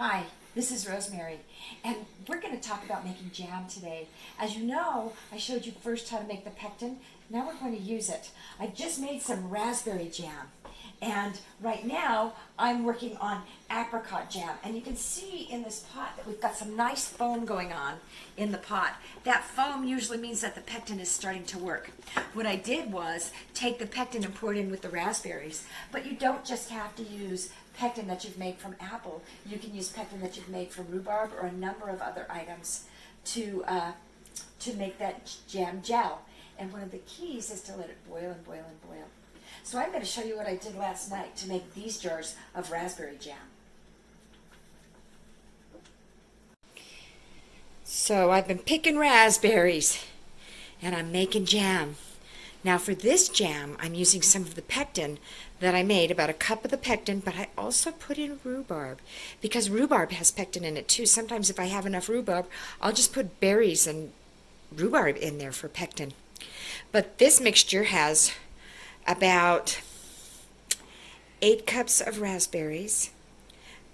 Hi, this is Rosemary, and we're going to talk about making jam today. As you know, I showed you first how to make the pectin. Now we're going to use it. I just made some raspberry jam, and right now I'm working on apricot jam. And you can see in this pot that we've got some nice foam going on in the pot. That foam usually means that the pectin is starting to work. What I did was take the pectin and pour it in with the raspberries, but you don't just have to use pectin that you've made from apple. You can use pectin that you've made from rhubarb or a number of other items to make that jam gel. And one of the keys is to let it boil and boil and boil. So I'm going to show you what I did last night to make these jars of raspberry jam. So I've been picking raspberries and I'm making jam. Now for this jam, I'm using some of the pectin that I made, about a cup of the pectin, but I also put in rhubarb because rhubarb has pectin in it too. Sometimes if I have enough rhubarb, I'll just put berries and rhubarb in there for pectin. But this mixture has about 8 cups of raspberries,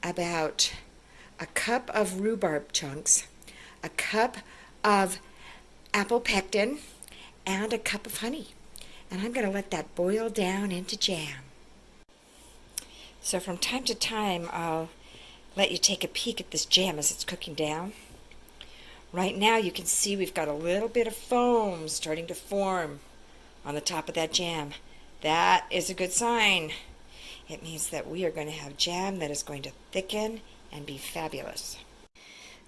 about a cup of rhubarb chunks, a cup of apple pectin, and a cup of honey. And I'm going to let that boil down into jam. So from time to time, I'll let you take a peek at this jam as it's cooking down. Right now you can see we've got a little bit of foam starting to form on the top of that jam. That is a good sign. It means that we are going to have jam that is going to thicken and be fabulous.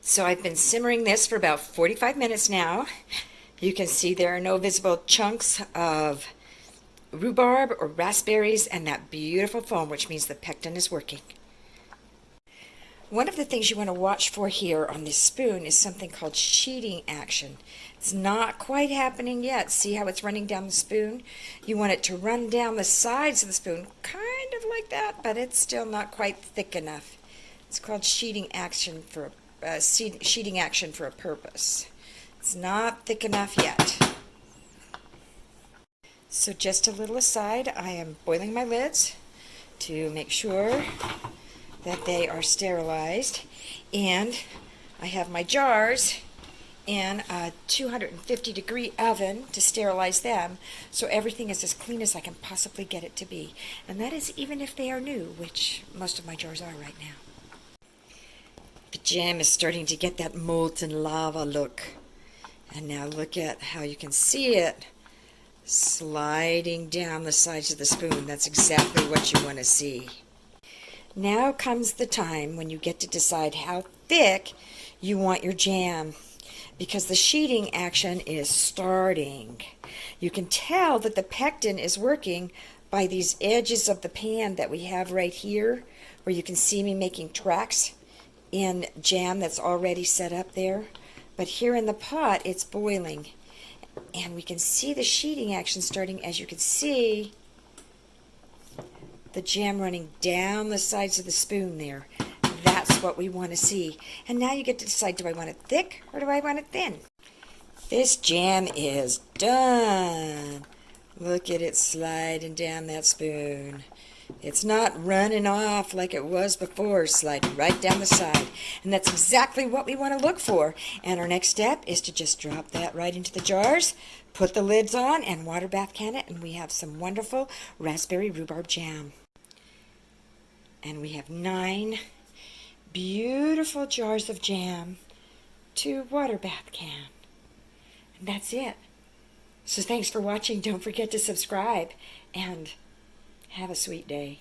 So I've been simmering this for about 45 minutes now. You can see there are no visible chunks of rhubarb or raspberries and that beautiful foam, which means the pectin is working. One of the things you want to watch for here on this spoon is something called sheeting action. It's not quite happening yet. See how it's running down the spoon? You want it to run down the sides of the spoon, kind of like that, but it's still not quite thick enough. It's called sheeting action for a purpose. It's not thick enough yet. So just a little aside, I am boiling my lids to make sure that they are sterilized, and I have my jars in a 250-degree oven to sterilize them, so everything is as clean as I can possibly get it to be. And that is even if they are new, which most of my jars are right now. The jam is starting to get that molten lava look. And now look at how you can see it sliding down the sides of the spoon. That's exactly what you want to see. Now comes the time when you get to decide how thick you want your jam, because the sheeting action is starting. You can tell that the pectin is working by these edges of the pan that we have right here, where you can see me making tracks in jam that's already set up there. But here in the pot, it's boiling. And we can see the sheeting action starting, as you can see, the jam running down the sides of the spoon there. That's what we want to see. And now you get to decide, do I want it thick or do I want it thin? This jam is done. Look at it sliding down that spoon. It's not running off like it was before, sliding right down the side. And that's exactly what we want to look for. And our next step is to just drop that right into the jars, put the lids on, and water bath can it, and we have some wonderful raspberry rhubarb jam. And we have 9 beautiful jars of jam to water bath can. And that's it. So thanks for watching. Don't forget to subscribe, and have a sweet day.